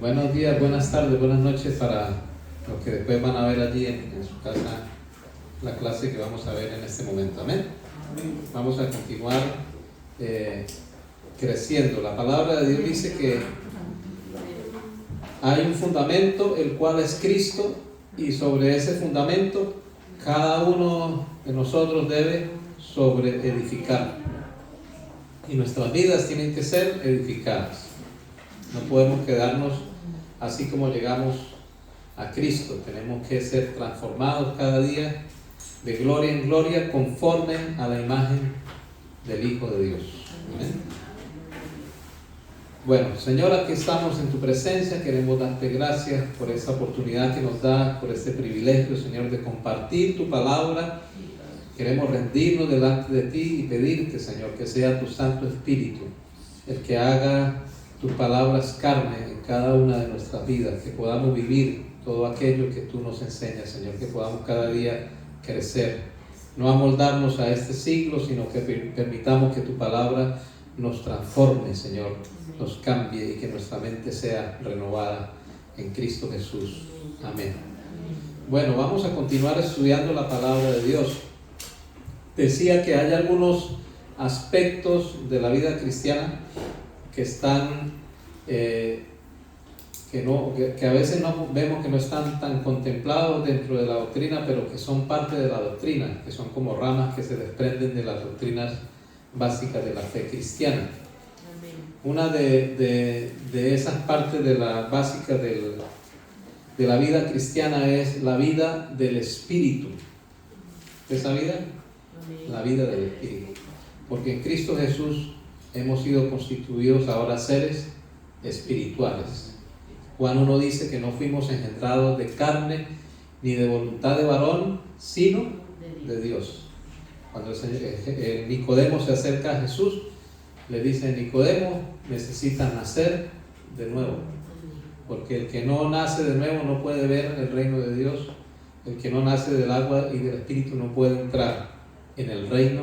Buenos días, buenas tardes, buenas noches para los que después van a ver allí en su casa la clase que vamos a ver en este momento. Amén. Vamos a continuar creciendo. La palabra de Dios dice que hay un fundamento, el cual es Cristo, y sobre ese fundamento cada uno de nosotros debe sobre edificar. Y nuestras vidas tienen que ser edificadas. No podemos quedarnos así como llegamos a Cristo. Tenemos que ser transformados cada día de gloria en gloria conforme a la imagen del Hijo de Dios. ¿Amén? Bueno, Señor, aquí estamos en tu presencia. Queremos darte gracias por esta oportunidad que nos da, por este privilegio, Señor, de compartir tu palabra. Queremos rendirnos delante de ti y pedirte, Señor, que sea tu Santo Espíritu el que haga tus palabras carne en cada una de nuestras vidas, que podamos vivir todo aquello que tú nos enseñas, Señor, que podamos cada día crecer, no amoldarnos a este siglo, sino que permitamos que tu palabra nos transforme, Señor, nos cambie y que nuestra mente sea renovada en Cristo Jesús. Amén. Bueno, vamos a continuar estudiando la palabra de Dios. Decía que hay algunos aspectos de la vida cristiana que están, que a veces no vemos que no están tan contemplados dentro de la doctrina, pero que son parte de la doctrina, que son como ramas que se desprenden de las doctrinas básicas de la fe cristiana. Una de esas partes de la básica de la vida cristiana es la vida del Espíritu. ¿Esa vida? La vida del Espíritu. Porque en Cristo Jesús hemos sido constituidos ahora seres espirituales. Juan 1 dice que no fuimos engendrados de carne ni de voluntad de varón, sino de Dios. Cuando Nicodemo se acerca a Jesús, le dice: Nicodemo, necesita nacer de nuevo, porque el que no nace de nuevo no puede ver el reino de Dios. El que no nace del agua y del Espíritu no puede entrar en el reino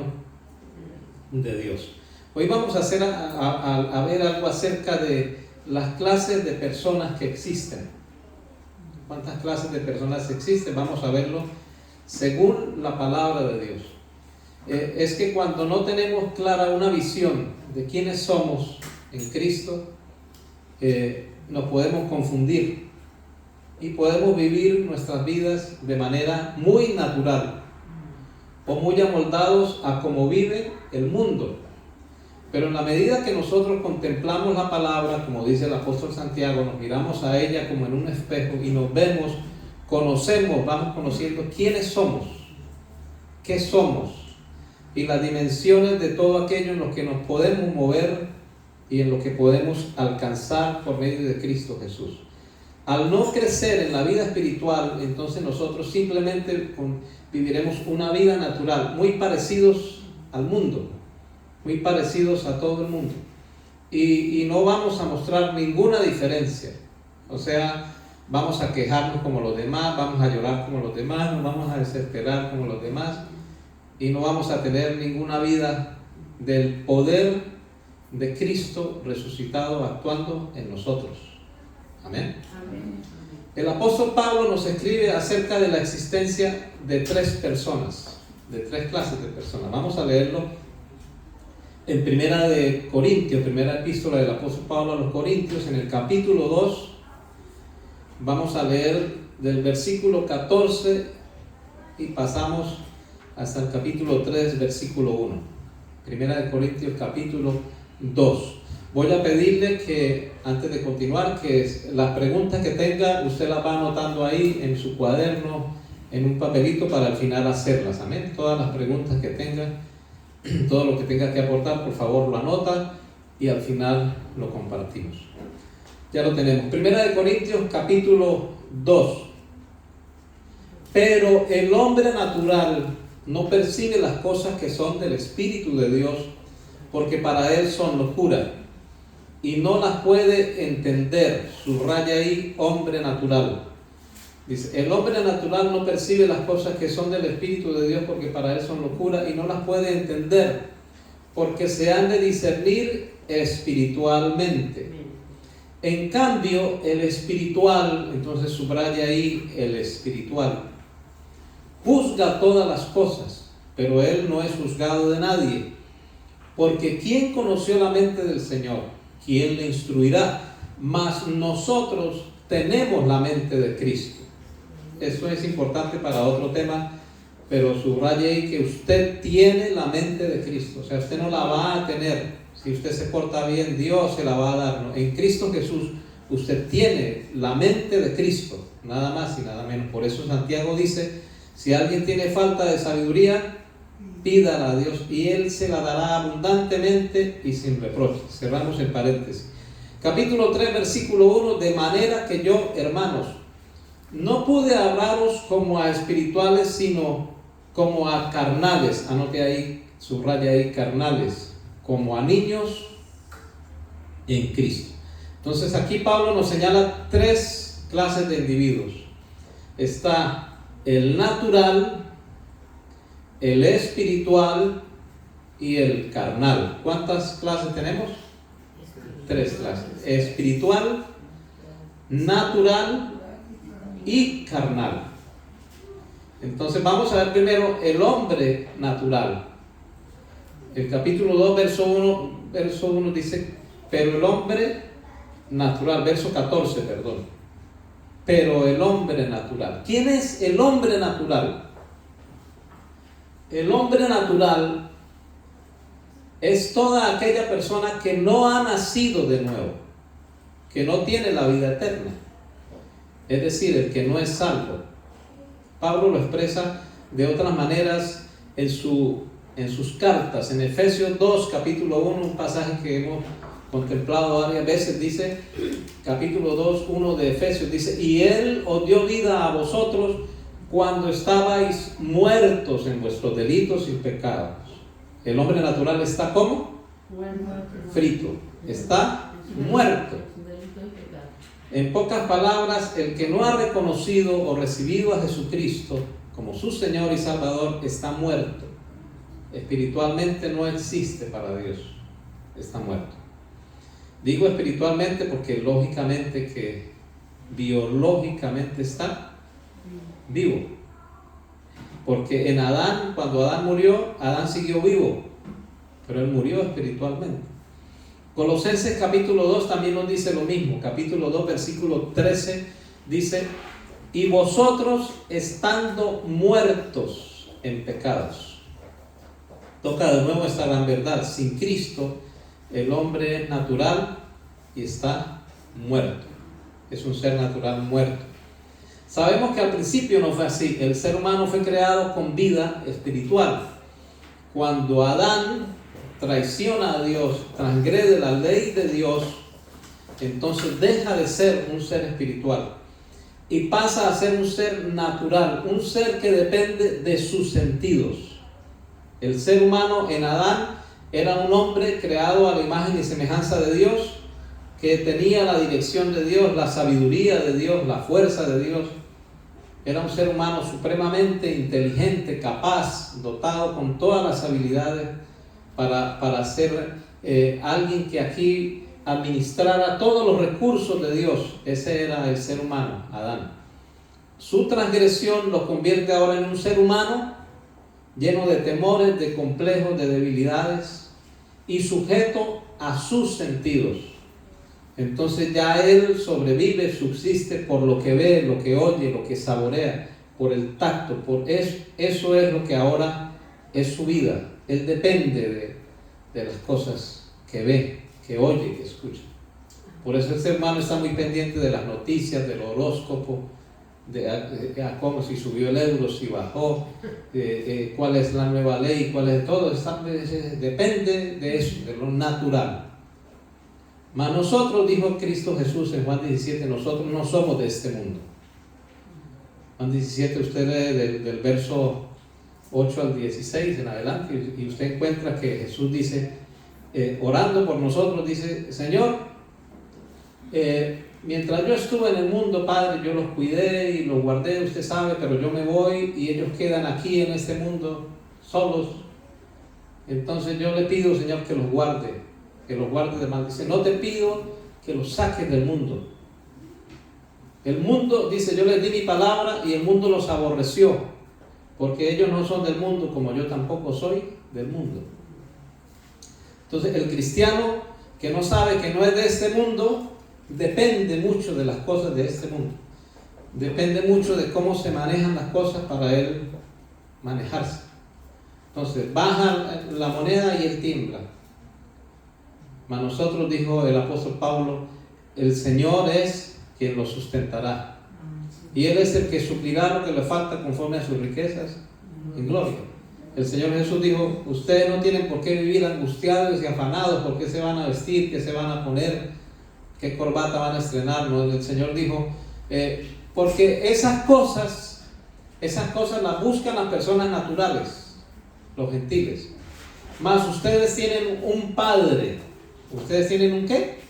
de Dios. Hoy vamos a ver algo acerca de las clases de personas que existen. ¿Cuántas clases de personas existen? Vamos a verlo según la palabra de Dios. Es que cuando no tenemos clara una visión de quiénes somos en Cristo, nos podemos confundir y podemos vivir nuestras vidas de manera muy natural o muy amoldados a cómo vive el mundo. Pero en la medida que nosotros contemplamos la palabra, como dice el apóstol Santiago, nos miramos a ella como en un espejo y nos vemos, conocemos, vamos conociendo quiénes somos, qué somos y las dimensiones de todo aquello en lo que nos podemos mover y en lo que podemos alcanzar por medio de Cristo Jesús. Al no crecer en la vida espiritual, entonces nosotros simplemente viviremos una vida natural, muy parecidos al mundo, muy parecidos a todo el mundo, y no vamos a mostrar ninguna diferencia. O sea, vamos a quejarnos como los demás, vamos a llorar como los demás, nos vamos a desesperar como los demás, y no vamos a tener ninguna vida del poder de Cristo resucitado actuando en nosotros. Amén. Amén. El apóstol Pablo nos escribe acerca de la existencia de tres personas, de tres clases de personas. Vamos a leerlo en Primera de Corintios, primera epístola del apóstol Pablo a los Corintios, en el capítulo 2. Vamos a leer del versículo 14 y pasamos hasta el capítulo 3, versículo 1. Primera de Corintios, capítulo 2. Voy a pedirle que, antes de continuar, que las preguntas que tenga, usted las va anotando ahí en su cuaderno, en un papelito, para al final hacerlas. Amén. Todas las preguntas que tenga, todo lo que tenga que aportar, por favor lo anota y al final lo compartimos. Ya lo tenemos. Primera de Corintios, capítulo 2. Pero el hombre natural no percibe las cosas que son del Espíritu de Dios, porque para él son locura, y no las puede entender. Subraya ahí, hombre natural. Dice, el hombre natural no percibe las cosas que son del Espíritu de Dios, porque para él son locura, y no las puede entender, porque se han de discernir espiritualmente. En cambio, el espiritual, entonces subraya ahí el espiritual, juzga todas las cosas, pero él no es juzgado de nadie. Porque ¿quién conoció la mente del Señor? ¿Quién le instruirá? Mas nosotros tenemos la mente de Cristo. Eso es importante para otro tema, pero subraye ahí que usted tiene la mente de Cristo. O sea, usted no la va a tener. Si usted se porta bien, Dios se la va a dar, ¿no? En Cristo Jesús, usted tiene la mente de Cristo, nada más y nada menos. Por eso Santiago dice, si alguien tiene falta de sabiduría, pídala a Dios y Él se la dará abundantemente y sin reproche. Cerramos el paréntesis. Capítulo 3, versículo 1, de manera que yo, hermanos, no pude hablaros como a espirituales, sino como a carnales. Anote ahí, subraya ahí, carnales, como a niños en Cristo. Entonces aquí Pablo nos señala tres clases de individuos. Está el natural, el espiritual y el carnal. ¿Cuántas clases tenemos? Tres clases: espiritual, natural y carnal. Entonces vamos a ver primero el hombre natural. El capítulo 2, verso 1 dice, pero el hombre natural, verso 14, perdón. Pero el hombre natural. ¿Quién es el hombre natural? El hombre natural es toda aquella persona que no ha nacido de nuevo, que no tiene la vida eterna. Es decir, el que no es salvo. Pablo lo expresa de otras maneras en sus cartas. En Efesios 2, capítulo 1, un pasaje que hemos contemplado varias veces, dice, capítulo 2, 1 de Efesios, dice, y Él os dio vida a vosotros cuando estabais muertos en vuestros delitos y pecados. El hombre natural está ¿cómo? Frito, está muerto. En pocas palabras, el que no ha reconocido o recibido a Jesucristo como su Señor y Salvador está muerto. Espiritualmente no existe para Dios, está muerto. Digo espiritualmente porque lógicamente que biológicamente está vivo. Porque en Adán, cuando Adán murió, Adán siguió vivo, pero él murió espiritualmente. Colosenses capítulo 2 también nos dice lo mismo. Capítulo 2, versículo 13 dice, y vosotros estando muertos en pecados. Toca de nuevo esta gran verdad. Sin Cristo, el hombre natural está muerto. Es un ser natural muerto. Sabemos que al principio no fue así. El ser humano fue creado con vida espiritual. Cuando Adán traiciona a Dios, transgrede la ley de Dios, entonces deja de ser un ser espiritual y pasa a ser un ser natural, un ser que depende de sus sentidos. El ser humano en Adán era un hombre creado a la imagen y semejanza de Dios, que tenía la dirección de Dios, la sabiduría de Dios, la fuerza de Dios. Era un ser humano supremamente inteligente, capaz, dotado con todas las habilidades para ser alguien que aquí administrara todos los recursos de Dios. Ese era el ser humano, Adán. Su transgresión lo convierte ahora en un ser humano lleno de temores, de complejos, de debilidades y sujeto a sus sentidos. Entonces ya él sobrevive, subsiste por lo que ve, lo que oye, lo que saborea, por el tacto, por eso es lo que ahora es su vida. Él depende de las cosas que ve, que oye, que escucha. Por eso el ser humano está muy pendiente de las noticias, del horóscopo, de cómo, si subió el euro, si bajó, cuál es la nueva ley, cuál es todo. Depende de eso, de lo natural. Mas nosotros, dijo Cristo Jesús en Juan 17, nosotros no somos de este mundo. Juan 17, usted lee del verso 8 al 16 en adelante, y usted encuentra que Jesús dice, orando por nosotros, dice, Señor, mientras yo estuve en el mundo, Padre, yo los cuidé y los guardé, usted sabe, pero yo me voy y ellos quedan aquí en este mundo solos. Entonces yo le pido, Señor, que los guarde de mal. Dice, no te pido que los saques del mundo. El mundo, dice, yo les di mi palabra y el mundo los aborreció, porque ellos no son del mundo como yo tampoco soy del mundo. Entonces el cristiano que no sabe que no es de este mundo, depende mucho de las cosas de este mundo. Depende mucho de cómo se manejan las cosas para él manejarse. Entonces baja la moneda y él tiembla. Mas nosotros, dijo el apóstol Pablo, el Señor es quien lo sustentará. Y Él es el que suplirá lo que le falta conforme a sus riquezas en gloria. El Señor Jesús dijo, ustedes no tienen por qué vivir angustiados y afanados por qué se van a vestir, qué se van a poner, qué corbata van a estrenar. No, el Señor dijo, porque esas cosas las buscan las personas naturales, los gentiles. Mas ustedes tienen un Padre. ¿Ustedes tienen un qué?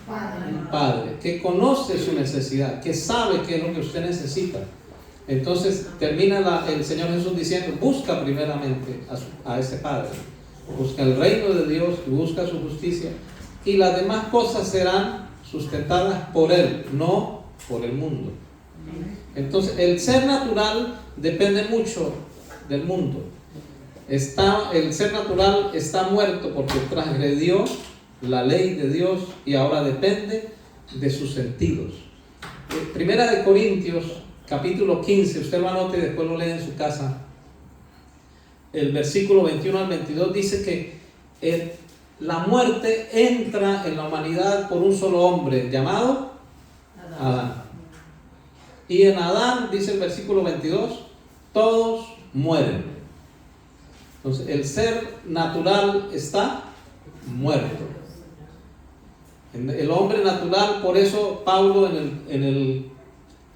Un Padre que conoce su necesidad, que sabe qué es lo que usted necesita. Entonces termina el Señor Jesús diciendo, busca primeramente a ese Padre, busca el reino de Dios, busca su justicia, y las demás cosas serán sustentadas por Él, no por el mundo. Entonces el ser natural depende mucho del mundo. El ser natural está muerto porque transgredió la ley de Dios y ahora depende de sus sentidos. Primera de Corintios capítulo 15, usted lo anote y después lo lee en su casa. El versículo 21 al 22 dice que la muerte entra en la humanidad por un solo hombre llamado Adán. Y en Adán, dice el versículo 22, todos mueren. Entonces el ser natural está muerto. El hombre natural, por eso Pablo en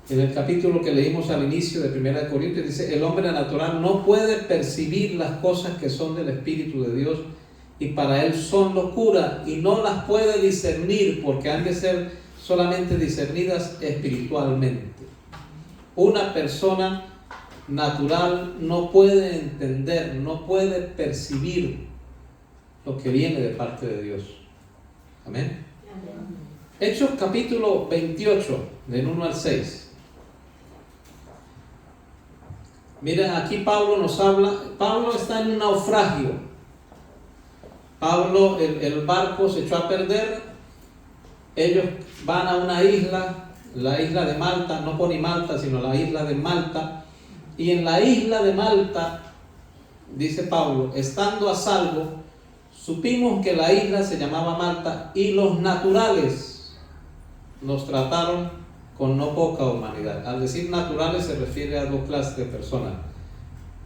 el capítulo que leímos al inicio de 1 Corintios dice, el hombre natural no puede percibir las cosas que son del Espíritu de Dios y para él son locura y no las puede discernir porque han de ser solamente discernidas espiritualmente. Una persona natural no puede entender, no puede percibir lo que viene de parte de Dios. Amén. Hechos capítulo 28, del 1 al 6. Miren, aquí Pablo nos habla. Pablo está en un naufragio. Pablo, el barco se echó a perder. Ellos van a una isla, la isla de Malta, no Ponimalta, sino la isla de Malta. Y en la isla de Malta, dice Pablo, estando a salvo, supimos que la isla se llamaba Malta y los naturales nos trataron con no poca humanidad. Al decir naturales se refiere a dos clases de personas,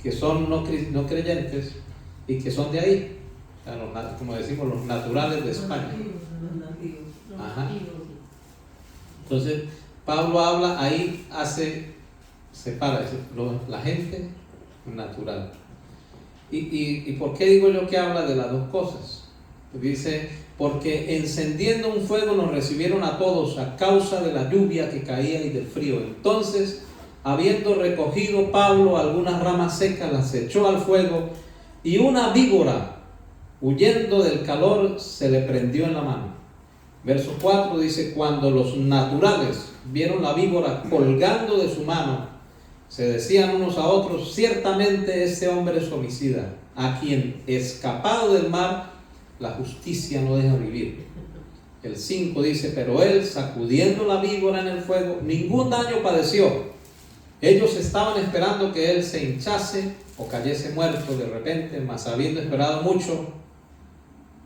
que son no creyentes y que son de ahí, como decimos, los naturales de España. Ajá. Entonces Pablo habla ahí, separa la gente natural. ¿Y por qué digo yo que habla de las dos cosas? Dice, porque encendiendo un fuego nos recibieron a todos a causa de la lluvia que caía y del frío. Entonces, habiendo recogido Pablo algunas ramas secas, las echó al fuego y una víbora, huyendo del calor, se le prendió en la mano. Verso 4 dice, cuando los naturales vieron la víbora colgando de su mano, se decían unos a otros, ciertamente este hombre es homicida, a quien escapado del mar la justicia no deja vivir. El 5 dice, pero él, sacudiendo la víbora en el fuego, ningún daño padeció. Ellos estaban esperando que él se hinchase o cayese muerto de repente, mas habiendo esperado mucho,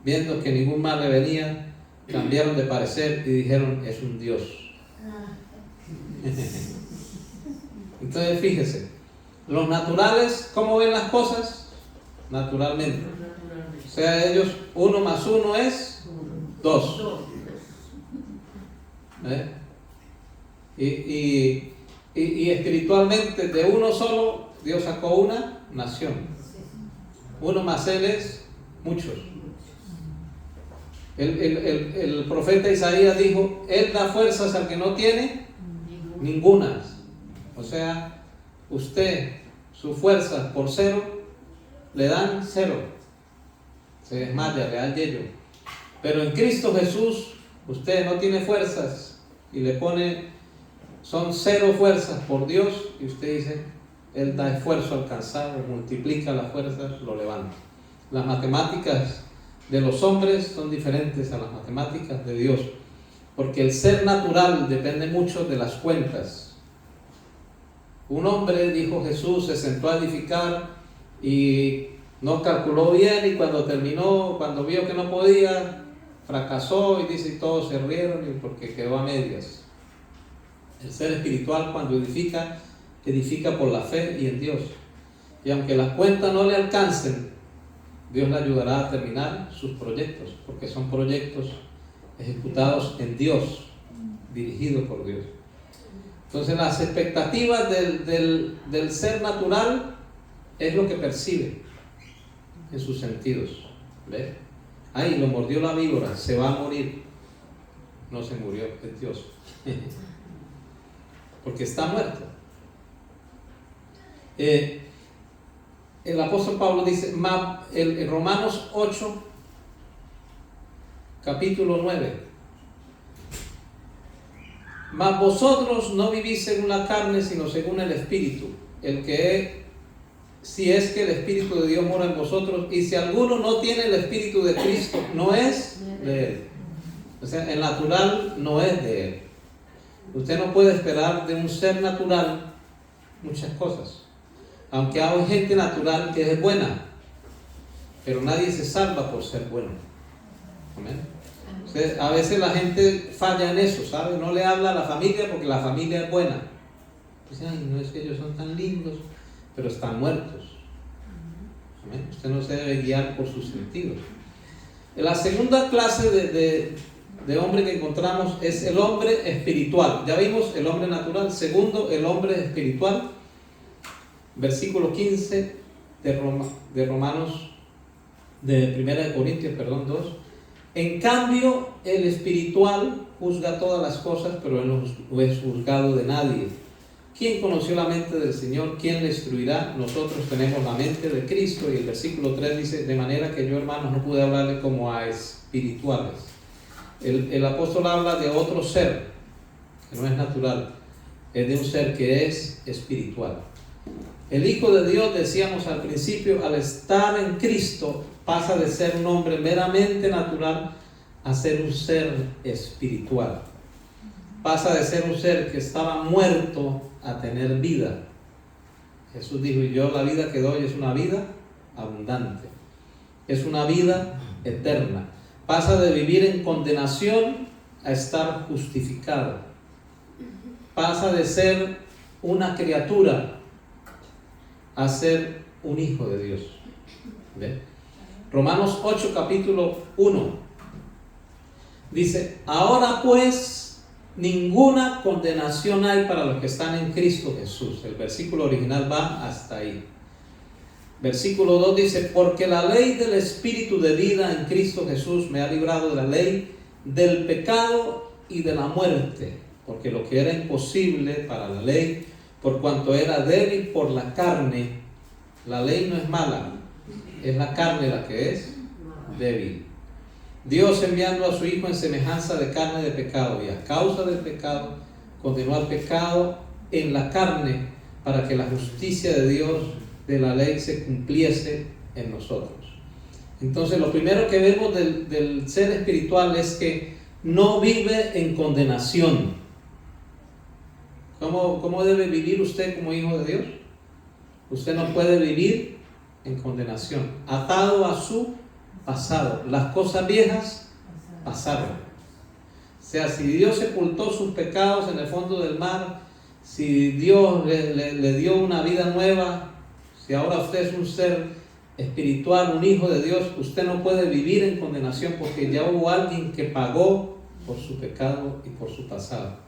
viendo que ningún mal le venía, cambiaron de parecer y dijeron, es un Dios. Entonces fíjese, los naturales, ¿cómo ven las cosas? Naturalmente. O sea, ellos, 1 más 1 es 2. Y espiritualmente, de uno solo, Dios sacó una nación. 1 más él es muchos. El profeta Isaías dijo, él da fuerzas al que no tiene ninguna. O sea, usted, sus fuerzas por 0, le dan 0. Se desmaya, le da el yello. Pero en Cristo Jesús, Usted no tiene fuerzas y le pone, son 0 fuerzas por Dios, y usted dice, Él da esfuerzo alcanzado, multiplica las fuerzas, lo levanta. Las matemáticas de los hombres son diferentes a las matemáticas de Dios, porque el ser natural depende mucho de las cuentas. Un hombre, dijo Jesús, se sentó a edificar y no calculó bien, y cuando terminó, cuando vio que no podía, fracasó, y dice, y todos se rieron porque quedó a medias. El ser espiritual, cuando edifica, edifica por la fe y en Dios. Y aunque las cuentas no le alcancen, Dios le ayudará a terminar sus proyectos, porque son proyectos ejecutados en Dios, dirigidos por Dios. Entonces las expectativas del ser natural es lo que percibe en sus sentidos. ¿Ves? Ahí lo mordió la víbora, se va a morir. No se murió, es Dios. Porque está muerto. El apóstol Pablo dice, en Romanos 8, capítulo 9, mas vosotros no vivís según la carne, sino según el Espíritu, si es que el Espíritu de Dios mora en vosotros, y si alguno no tiene el Espíritu de Cristo, no es de Él. O sea, el natural no es de Él. Usted no puede esperar de un ser natural muchas cosas. Aunque hay gente natural que es buena, pero nadie se salva por ser bueno. Amén. Entonces, a veces la gente falla en eso, ¿sabe? No le habla a la familia porque la familia es buena. Dice, ay, no es que ellos son tan lindos, pero están muertos. Amén. Usted no se debe guiar por sus sentidos. La segunda clase de hombre que encontramos es el hombre espiritual. Ya vimos el hombre natural. Segundo, el hombre espiritual. Versículo 15 de Romanos, de 1 de Corintios, 2. En cambio, el espiritual juzga todas las cosas, pero él no es juzgado de nadie. ¿Quién conoció la mente del Señor? ¿Quién le instruirá? Nosotros tenemos la mente de Cristo. Y el versículo 3 dice, de manera que yo, hermanos, no pude hablarle como a espirituales. El apóstol habla de otro ser, que no es natural, es de un ser que es espiritual. El Hijo de Dios, decíamos al principio, al estar en Cristo, pasa de ser un hombre meramente natural a ser un ser espiritual. Pasa de ser un ser que estaba muerto a tener vida. Jesús dijo, y yo la vida que doy es una vida abundante. Es una vida eterna. Pasa de vivir en condenación a estar justificado. Pasa de ser una criatura a ser un hijo de Dios. ¿Ve? Romanos 8, capítulo 1. Dice, ahora pues ninguna condenación hay para los que están en Cristo Jesús. El versículo original va hasta ahí. Versículo 2 dice, porque la ley del Espíritu de vida en Cristo Jesús me ha librado de la ley del pecado y de la muerte, porque lo que era imposible para la ley, por cuanto era débil por la carne, la ley no es mala, es la carne la que es débil. Dios, enviando a su Hijo en semejanza de carne de pecado, y a causa del pecado, condenó al pecado en la carne, para que la justicia de Dios de la ley se cumpliese en nosotros. Entonces, lo primero que vemos del ser espiritual es que no vive en condenación. ¿Cómo debe vivir usted como hijo de Dios? Usted no puede vivir en condenación, atado a su pasado. Las cosas viejas pasaron. O sea, si Dios sepultó sus pecados en el fondo del mar, si Dios le dio una vida nueva, si ahora usted es un ser espiritual, un hijo de Dios, usted no puede vivir en condenación porque ya hubo alguien que pagó por su pecado y por su pasado.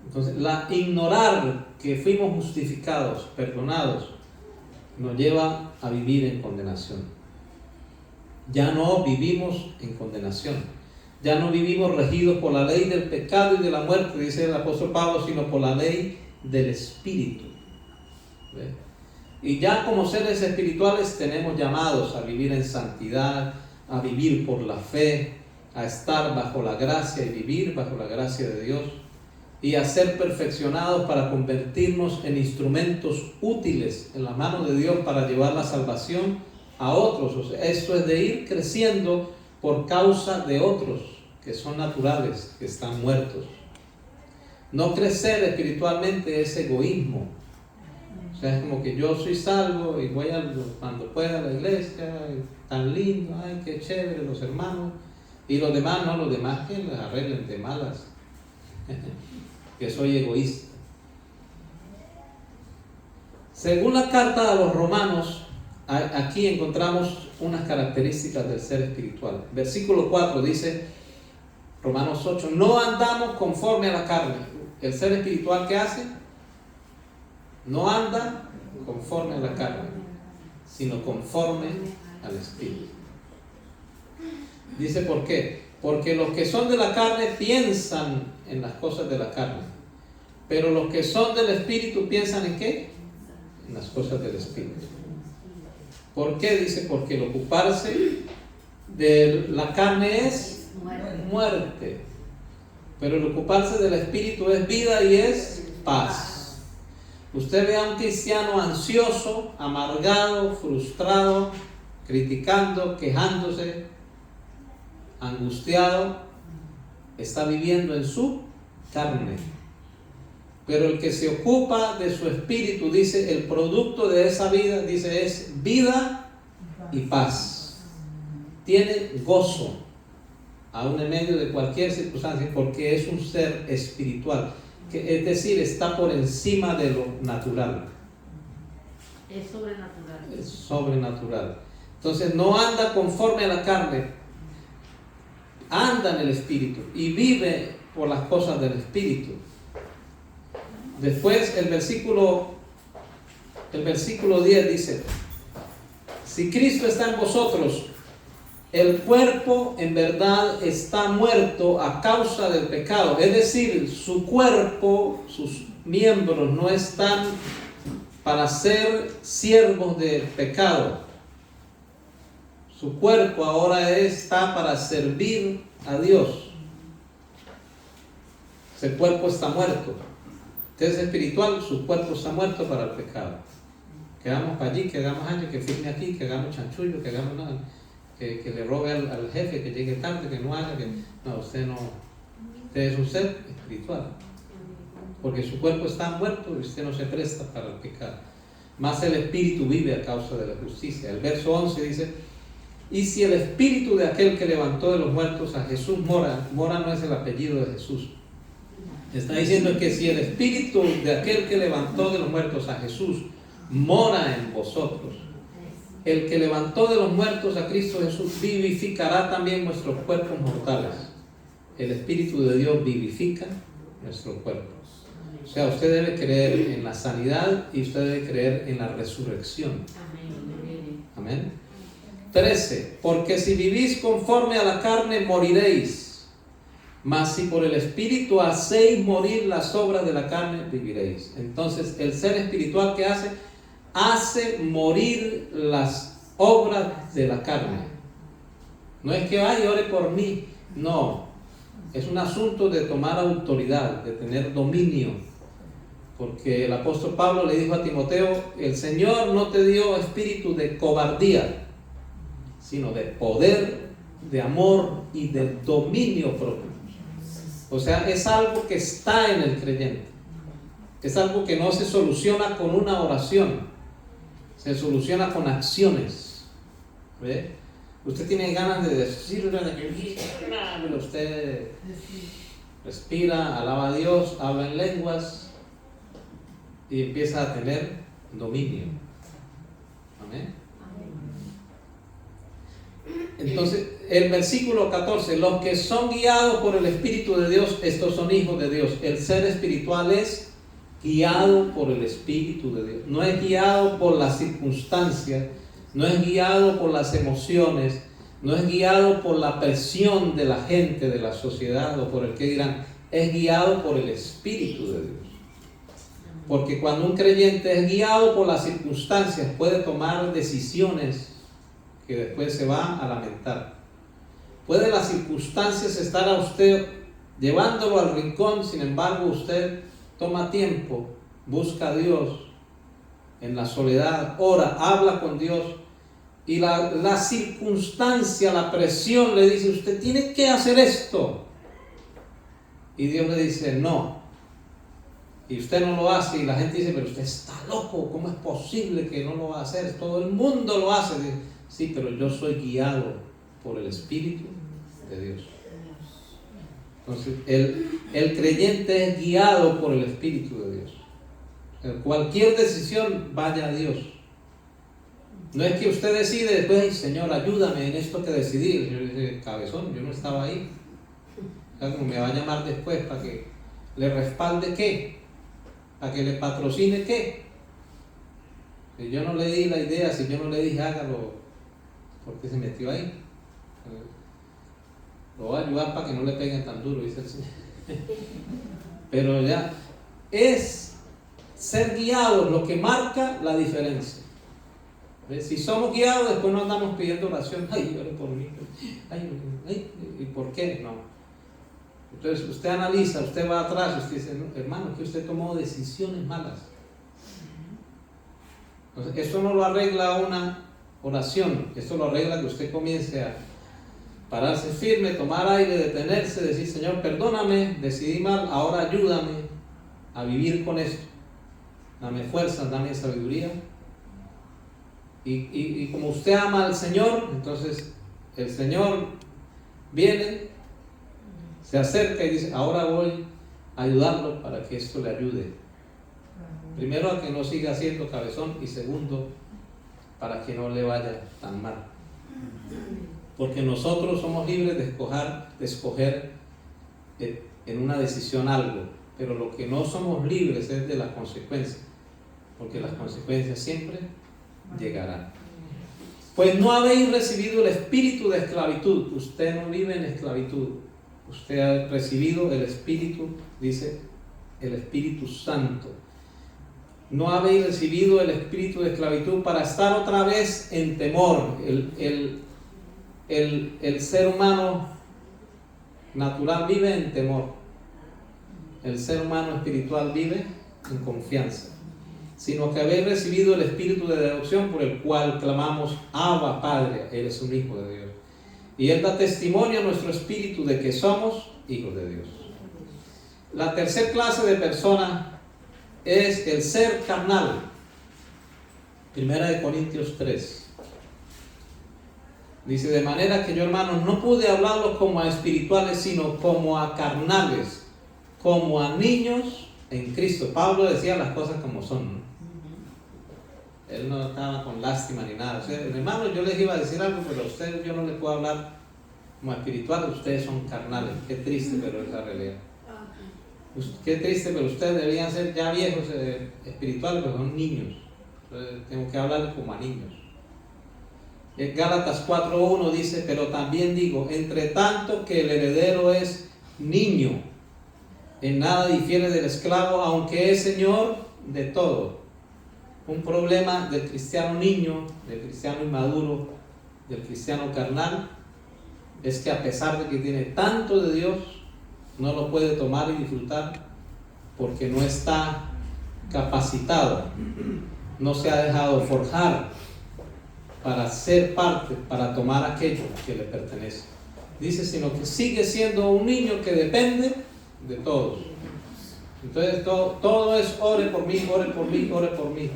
Entonces, ignorar que fuimos justificados, perdonados, nos lleva a vivir en condenación. Ya no vivimos en condenación. Ya no vivimos regidos por la ley del pecado y de la muerte, dice el apóstol Pablo, sino por la ley del Espíritu. ¿Ve? Y ya como seres espirituales tenemos llamados a vivir en santidad, a vivir por la fe, a estar bajo la gracia y vivir bajo la gracia de Dios y a ser perfeccionados para convertirnos en instrumentos útiles en la mano de Dios para llevar la salvación a otros. O sea, esto es de ir creciendo por causa de otros que son naturales, que están muertos. No crecer espiritualmente es egoísmo. O sea, es como que yo soy salvo y voy cuando pueda a la iglesia, tan lindo, ay, qué chévere los hermanos. Y los demás no, los demás que les arreglen de malas. Que soy egoísta. Según la carta a los romanos, aquí encontramos unas características del ser espiritual. Versículo 4 dice, Romanos 8, no andamos conforme a la carne. El ser espiritual, ¿qué hace? No anda conforme a la carne, sino conforme al Espíritu. Dice, ¿por qué? Porque los que son de la carne piensan en las cosas de la carne, pero los que son del Espíritu piensan ¿en qué? En las cosas del Espíritu. ¿Por qué? Dice, porque el ocuparse de la carne es muerte, pero el ocuparse del Espíritu es vida y es paz. Usted ve a un cristiano ansioso, amargado, frustrado, criticando, quejándose, angustiado, está viviendo en su carne. Pero el que se ocupa de su espíritu, dice, el producto de esa vida, dice, es vida y paz. Tiene gozo, aún en medio de cualquier circunstancia, porque es un ser espiritual. Es decir, está por encima de lo natural. Es sobrenatural. Es sobrenatural. Entonces no anda conforme a la carne, anda en el Espíritu y vive por las cosas del Espíritu. Después el versículo 10 dice, si Cristo está en vosotros, el cuerpo en verdad está muerto a causa del pecado. Es decir, su cuerpo, sus miembros no están para ser siervos del pecado. Su cuerpo ahora está para servir a Dios. Ese cuerpo está muerto. Usted es espiritual, su cuerpo está muerto para el pecado. Que hagamos para allí, que hagamos años, que firme aquí, que hagamos chanchullo, que hagamos nada. Que le robe al jefe, que llegue tarde, que no haga, no, usted es un ser espiritual, porque su cuerpo está muerto y usted no se presta para el pecado, más el espíritu vive a causa de la justicia. El verso 11 dice, y si el espíritu de aquel que levantó de los muertos a Jesús mora no es el apellido de Jesús, está diciendo que si el espíritu de aquel que levantó de los muertos a Jesús mora en vosotros, el que levantó de los muertos a Cristo Jesús vivificará también nuestros cuerpos mortales. El Espíritu de Dios vivifica nuestros cuerpos. O sea, usted debe creer en la sanidad y usted debe creer en la resurrección. Amén. 13. Porque si vivís conforme a la carne moriréis, mas si por el Espíritu hacéis morir las obras de la carne viviréis. Entonces el ser espiritual, ¿qué hace? Hace morir las obras de la carne. No es que ay, ore por mí, no, es un asunto de tomar autoridad, de tener dominio, porque el apóstol Pablo le dijo a Timoteo, el Señor no te dio espíritu de cobardía, sino de poder, de amor y de dominio propio. O sea, es algo que está en el creyente, es algo que no se soluciona con una oración, se soluciona con acciones. ¿Ve? Usted tiene ganas de decirle que usted respira, alaba a Dios, habla en lenguas y empieza a tener dominio. Amén. Entonces, el versículo 14, los que son guiados por el Espíritu de Dios, estos son hijos de Dios. El ser espiritual es guiado por el Espíritu de Dios. No es guiado por las circunstancias, no es guiado por las emociones, no es guiado por la presión de la gente, de la sociedad o por el que dirán, es guiado por el Espíritu de Dios. Porque cuando un creyente es guiado por las circunstancias, puede tomar decisiones que después se va a lamentar. Puede las circunstancias estar a usted llevándolo al rincón, sin embargo usted toma tiempo, busca a Dios en la soledad, ora, habla con Dios, y la circunstancia, la presión le dice, usted tiene que hacer esto, y Dios le dice no, y usted no lo hace, y la gente dice, pero usted está loco, ¿cómo es posible que no lo va a hacer? Todo el mundo lo hace. Dice, sí, pero yo soy guiado por el Espíritu de Dios. Entonces el creyente es guiado por el Espíritu de Dios. Cualquier decisión, vaya a Dios. No es que usted decide después, ay, Señor, ayúdame en esto que decidí. El Señor dice, cabezón, yo no estaba ahí. Me va a llamar después para que le respalde qué, para que le patrocine qué. Si yo no le di la idea, si yo no le dije hágalo, ¿por qué se metió ahí? Lo voy a ayudar para que no le peguen tan duro, dice el Señor. Pero ya es ser guiados lo que marca la diferencia. Si somos guiados, después no andamos pidiendo oración, ay, ore por mí, ay, ¿y por qué? No. Entonces usted analiza, usted va atrás, usted dice, no, hermano, que usted tomó decisiones malas. Entonces, esto no lo arregla una oración, esto lo arregla que usted comience a pararse firme, tomar aire, detenerse, decir, Señor, perdóname, decidí mal, ahora ayúdame a vivir con esto. Dame fuerza, dame sabiduría. Y como usted ama al Señor, entonces el Señor viene, se acerca y dice, ahora voy a ayudarlo para que esto le ayude. Primero, a que no siga siendo cabezón, y segundo, para que no le vaya tan mal. Porque nosotros somos libres de escoger en una decisión algo, pero lo que no somos libres es de las consecuencias, porque las consecuencias siempre llegarán. Pues no habéis recibido el espíritu de esclavitud. Usted no vive en esclavitud. Usted ha recibido el espíritu, dice el Espíritu Santo. No habéis recibido el espíritu de esclavitud para estar otra vez en temor. El ser humano natural vive en temor. El ser humano espiritual vive en confianza. Sino que habéis recibido el espíritu de adopción, por el cual clamamos, Abba, Padre, eres un hijo de Dios. Y Él da testimonio a nuestro espíritu de que somos hijos de Dios. La tercera clase de persona es el ser carnal. 1 Corintios 3. Dice, de manera que yo, hermanos, no pude hablarlos como a espirituales, sino como a carnales, como a niños en Cristo. Pablo decía las cosas como son, ¿no? Él no estaba con lástima ni nada. O sea, hermano, yo les iba a decir algo, pero a ustedes yo no les puedo hablar como espirituales, ustedes son carnales. Qué triste, pero es la realidad. Qué triste, pero ustedes deberían ser ya viejos espirituales, pero son niños. Entonces, tengo que hablarles como a niños. Gálatas 4:1 dice, pero también digo, entre tanto que el heredero es niño, en nada difiere del esclavo, aunque es señor de todo. Un problema del cristiano niño, del cristiano inmaduro, del cristiano carnal, es que a pesar de que tiene tanto de Dios, no lo puede tomar y disfrutar porque no está capacitado, no se ha dejado forjar para ser parte, para tomar aquello que le pertenece. Dice, sino que sigue siendo un niño que depende de todos. Entonces todo es ore por mí, ore por mí, ore por mí.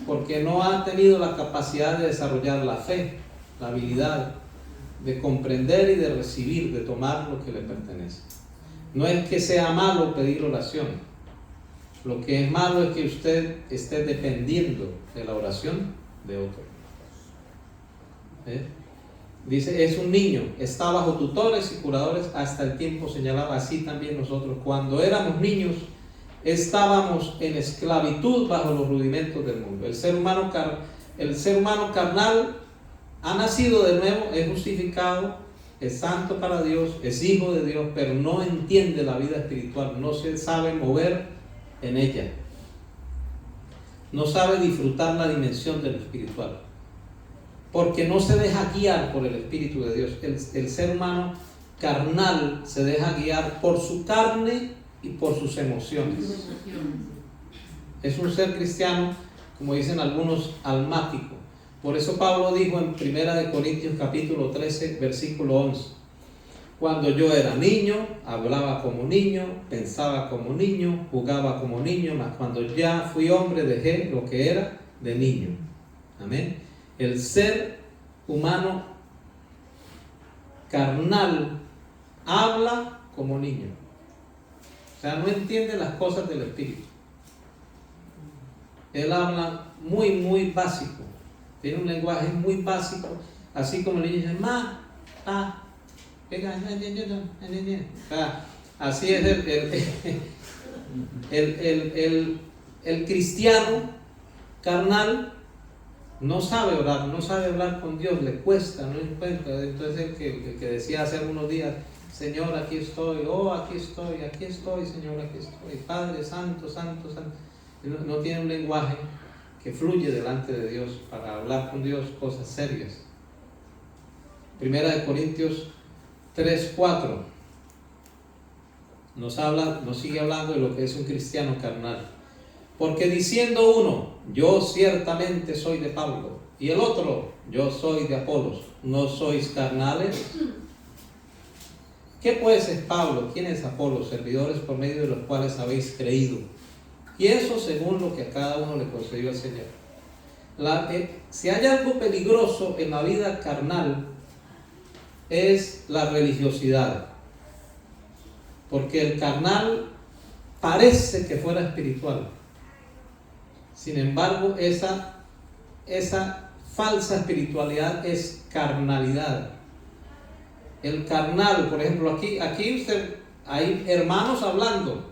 Porque no ha tenido la capacidad de desarrollar la fe, la habilidad de comprender y de recibir, de tomar lo que le pertenece. No es que sea malo pedir oración. Lo que es malo es que usted esté dependiendo de la oración de otro. Dice, es un niño, está bajo tutores y curadores hasta el tiempo señalado. Así también nosotros, cuando éramos niños, estábamos en esclavitud bajo los rudimentos del mundo. El ser humano carnal ha nacido de nuevo, es justificado, es santo para Dios, es hijo de Dios, pero no entiende la vida espiritual, no se sabe mover en ella, no sabe disfrutar la dimensión de lo espiritual. porque no se deja guiar por el Espíritu de Dios. El ser humano carnal se deja guiar por su carne y por sus emociones. Es un ser cristiano, como dicen algunos, almático. Por eso Pablo dijo en 1 Corintios capítulo 13, versículo 11: cuando yo era niño, hablaba como niño, pensaba como niño, jugaba como niño, mas cuando ya fui hombre dejé lo que era de niño. Amén. El ser humano carnal habla como niño. O sea, no entiende las cosas del Espíritu. Él habla muy básico. Tiene un lenguaje muy básico, así como el niño dice, ma, pa. Así es el cristiano carnal. No sabe orar, no sabe hablar con Dios, le cuesta, no encuentra. Entonces el que decía hace algunos días, Señor, aquí estoy, oh, aquí estoy, Señor, aquí estoy, Padre Santo, Santo, Santo. No tiene un lenguaje que fluye delante de Dios para hablar con Dios cosas serias. 1 Corintios 3:4 nos sigue hablando de lo que es un cristiano carnal. Porque diciendo uno, yo ciertamente soy de Pablo, y el otro, yo soy de Apolos, ¿no sois carnales? ¿Qué pues es Pablo? ¿Quién es Apolos? Servidores por medio de los cuales habéis creído. Y eso según lo que a cada uno le concedió el Señor. Si hay algo peligroso en la vida carnal, es la religiosidad. Porque el carnal parece que fuera espiritual. Sin embargo, esa falsa espiritualidad es carnalidad. El carnal, por ejemplo, aquí hay hermanos hablando,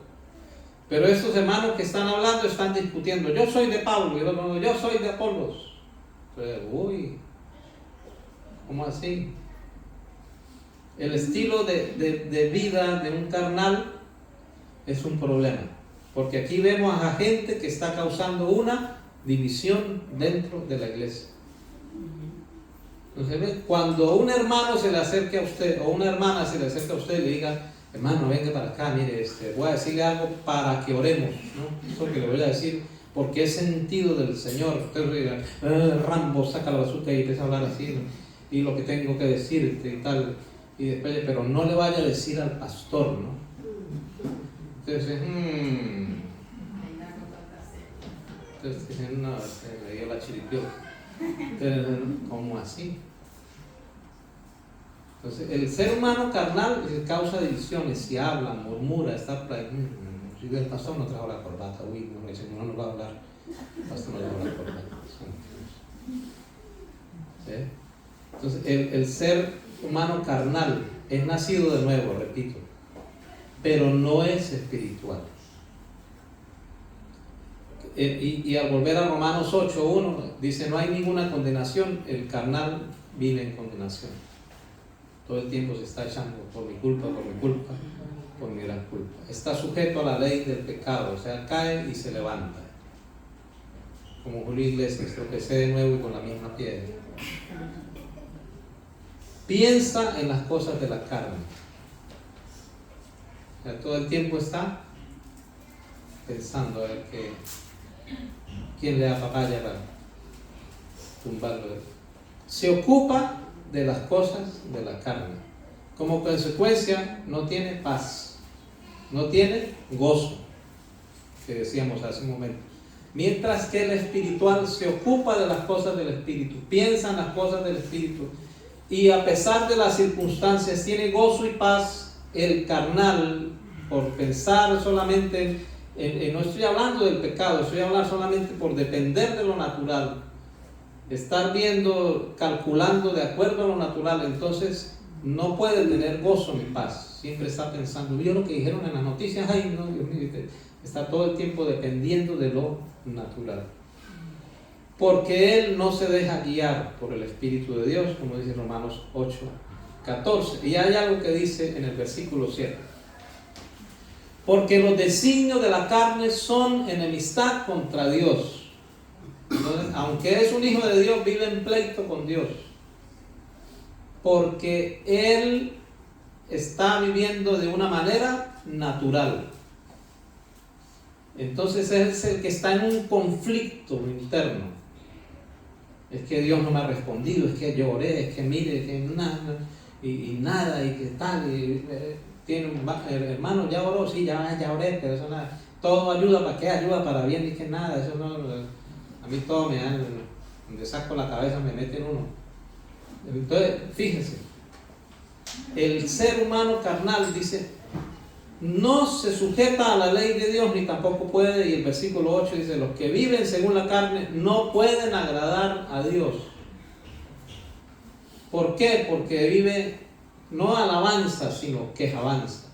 pero estos hermanos que están hablando están discutiendo. Yo soy de Pablo, y el otro, yo soy de Apolos. Entonces, ¿cómo así? El estilo de vida de un carnal es un problema. Porque aquí vemos a gente que está causando una división dentro de la iglesia. Entonces, cuando un hermano se le acerque a usted, o una hermana se le acerque a usted y le diga, hermano, venga para acá, mire, voy a decirle algo para que oremos, ¿no? Eso que le voy a decir, porque es sentido del Señor. Usted diga, Rambo, saca la bazooka y empieza a hablar así, ¿no? Y lo que tengo que decirte y tal, y después, pero no le vaya a decir al pastor, ¿no? Entonces, Entonces dicen, no, me dio la chiripió. Entonces, ¿cómo así? Entonces, el ser humano carnal causa divisiones, si habla, murmura, está por ahí. Si el pastor no trajo la corbata, uy, no, el Señor no va a hablar, el pastor no trajo la corbata. ¿Sí? Entonces, el ser humano carnal es nacido de nuevo, repito, pero no es espiritual. Y al volver a Romanos 8:1 dice, no hay ninguna condenación, el carnal vive en condenación. Todo el tiempo se está echando por mi culpa, por mi gran culpa. Está sujeto a la ley del pecado, o sea, cae y se levanta. Como Julio Iglesias, tropecé de nuevo y con la misma piedra. Piensa en las cosas de la carne. O sea, todo el tiempo está pensando a ver quién le da papaya para tumbarlo. Se ocupa de las cosas de la carne. Como consecuencia, no tiene paz, no tiene gozo, que decíamos hace un momento. Mientras que el espiritual se ocupa de las cosas del espíritu, piensa en las cosas del espíritu, y a pesar de las circunstancias tiene gozo y paz. El carnal, por pensar solamente no estoy hablando del pecado, estoy hablando solamente por depender de lo natural, estar viendo, calculando de acuerdo a lo natural, entonces no puede tener gozo ni paz. Siempre está pensando, ¿vio lo que dijeron en las noticias? Ay, no, Dios mío, está todo el tiempo dependiendo de lo natural. Porque él no se deja guiar por el Espíritu de Dios, como dice Romanos 8:14. Y hay algo que dice en el versículo 7. Porque los designios de la carne son enemistad contra Dios. Entonces, aunque es un hijo de Dios, vive en pleito con Dios. Porque él está viviendo de una manera natural. Entonces es el que está en un conflicto interno. Es que Dios no me ha respondido, es que lloré, es que mire, que nada, y nada, y que tal, tiene un hermano, ya oró, sí, ya oré, pero eso nada. Todo ayuda, ¿para qué? Ayuda para bien, y que nada, eso no, a mí todo me dan, donde saco la cabeza me meten uno. Entonces, fíjese, el ser humano carnal dice, no se sujeta a la ley de Dios ni tampoco puede, y el versículo 8 dice, los que viven según la carne no pueden agradar a Dios. ¿Por qué? Porque vive no alabanza, sino quejabanza.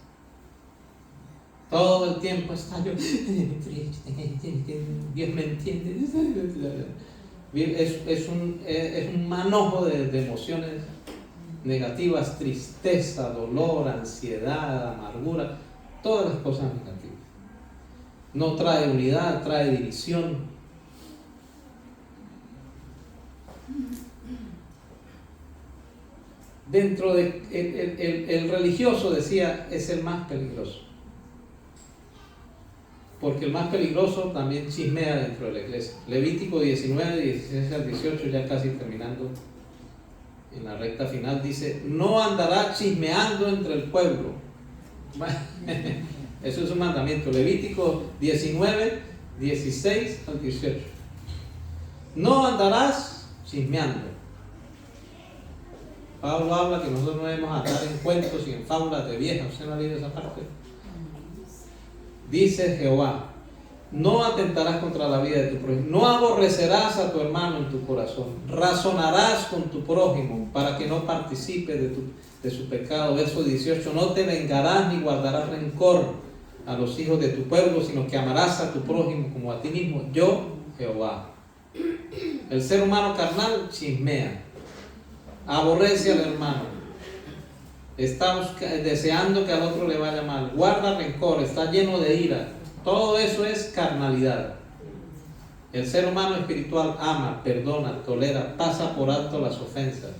Todo el tiempo está yo, Dios me entiende. Es un manojo de emociones negativas, tristeza, dolor, ansiedad, amargura, todas las cosas negativas. No trae unidad, trae división. Dentro de el religioso, decía, es el más peligroso. Porque el más peligroso también chismea dentro de la iglesia. Levítico 19, 16 al 18, ya casi terminando en la recta final, dice, no andará chismeando entre el pueblo. Eso es un mandamiento. Levítico 19, 16 al 18. No andarás chismeando. Pablo habla que nosotros no debemos andar en cuentos y en fábulas de viejas. ¿Usted no ha leído esa parte? Dice Jehová, no atentarás contra la vida de tu prójimo, no aborrecerás a tu hermano en tu corazón, razonarás con tu prójimo para que no participe de su pecado. Verso 18, no te vengarás ni guardarás rencor a los hijos de tu pueblo, sino que amarás a tu prójimo como a ti mismo, yo Jehová. El ser humano carnal chismea, aborrece al hermano, está deseando que al otro le vaya mal, guarda rencor, está lleno de ira. Todo eso es carnalidad. El ser humano espiritual ama, perdona, tolera, pasa por alto las ofensas,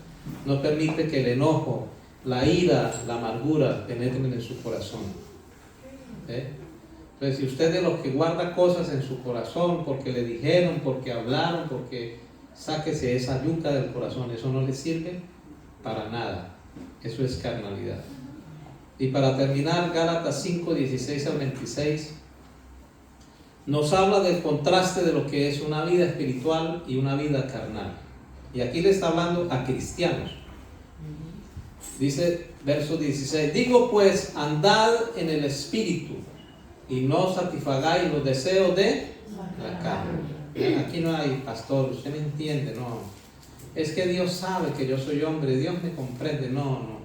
no permite que el enojo, la ira, la amargura penetren en su corazón. Entonces, si usted es de los que guarda cosas en su corazón porque le dijeron, porque hablaron, porque sáquese esa yuca del corazón, eso no le sirve para nada. Eso es carnalidad. Y para terminar, Gálatas 5, 16 al 26 nos habla del contraste de lo que es una vida espiritual y una vida carnal. Y aquí le está hablando a cristianos. Dice, verso 16, digo pues, andad en el espíritu y no satisfagáis los deseos de la carne. Aquí no hay pastor, usted me entiende, no. Es que Dios sabe que yo soy hombre, Dios me comprende. No.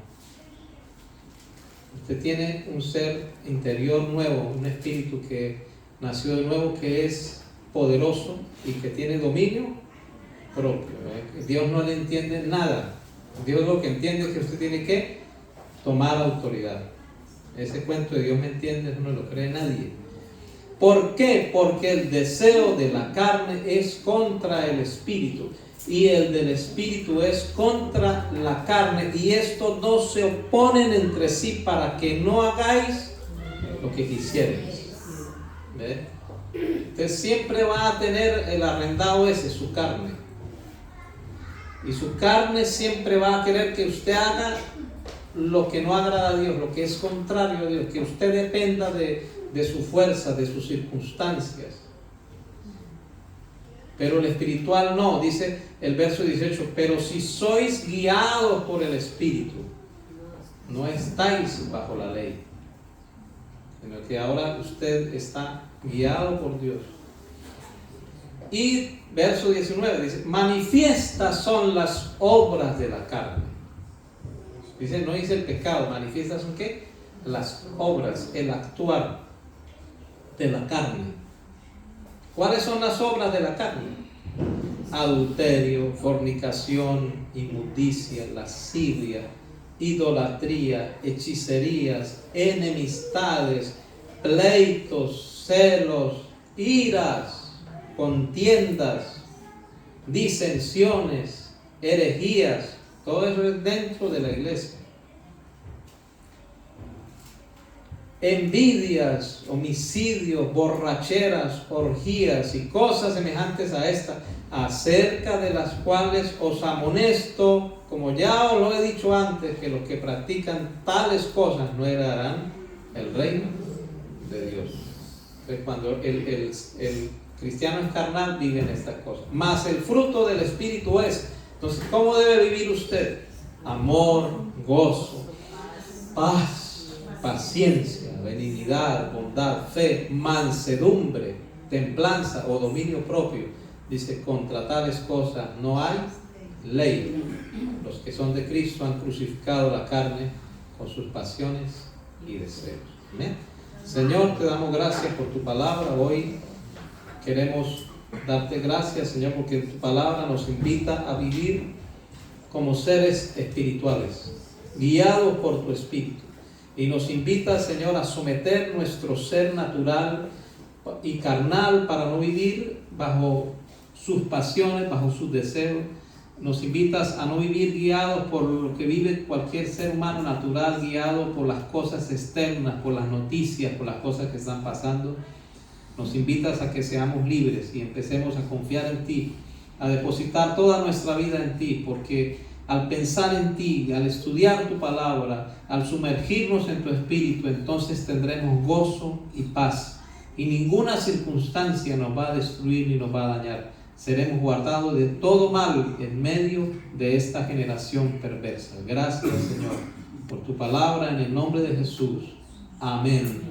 Usted tiene un ser interior nuevo, un espíritu que nació de nuevo, que es poderoso y que tiene dominio propio. Dios no le entiende nada. Dios lo que entiende es que usted tiene que tomar autoridad. Ese cuento de Dios me entiende, eso no lo cree nadie. ¿Por qué? Porque el deseo de la carne es contra el espíritu y el del espíritu es contra la carne, y estos dos se oponen entre sí para que no hagáis lo que quisierais. ¿Ve? Entonces siempre va a tener el arrendado ese, su carne, y su carne siempre va a querer que usted haga lo que no agrada a Dios, lo que es contrario a Dios, que usted dependa de su fuerza, de sus circunstancias. Pero el espiritual no, dice el verso 18, pero si sois guiados por el Espíritu, no estáis bajo la ley, sino que ahora usted está guiado por Dios. Y verso 19 dice, manifiestas son las obras de la carne. Dice, no dice el pecado, manifiestas son ¿qué? Las obras, el actuar de la carne. ¿Cuáles son las obras de la carne? Adulterio, fornicación, inmundicia, lascivia, idolatría, hechicerías, enemistades, pleitos, celos, iras, contiendas, disensiones, herejías, todo eso es dentro de la iglesia. Envidias, homicidios, borracheras, orgías y cosas semejantes a esta, acerca de las cuales os amonesto, como ya os lo he dicho antes, que los que practican tales cosas no heredarán el reino de Dios. Entonces, cuando el cristiano es carnal, vive en estas cosas. Mas el fruto del Espíritu es. Entonces, ¿cómo debe vivir usted? Amor, gozo, paz, paciencia, benignidad, bondad, fe, mansedumbre, templanza o dominio propio. Dice, contra tales cosas no hay ley. Los que son de Cristo han crucificado la carne con sus pasiones y deseos. Amén. Señor, te damos gracias por tu palabra. Hoy queremos darte gracias, Señor, porque tu palabra nos invita a vivir como seres espirituales, guiados por tu Espíritu. Y nos invita, Señor, a someter nuestro ser natural y carnal para no vivir bajo sus pasiones, bajo sus deseos. Nos invitas a no vivir guiados por lo que vive cualquier ser humano natural, guiado por las cosas externas, por las noticias, por las cosas que están pasando. Nos invitas a que seamos libres y empecemos a confiar en ti, a depositar toda nuestra vida en ti, porque al pensar en ti, al estudiar tu palabra, al sumergirnos en tu espíritu, entonces tendremos gozo y paz. Y ninguna circunstancia nos va a destruir ni nos va a dañar. Seremos guardados de todo mal en medio de esta generación perversa. Gracias, Señor, por tu palabra en el nombre de Jesús. Amén.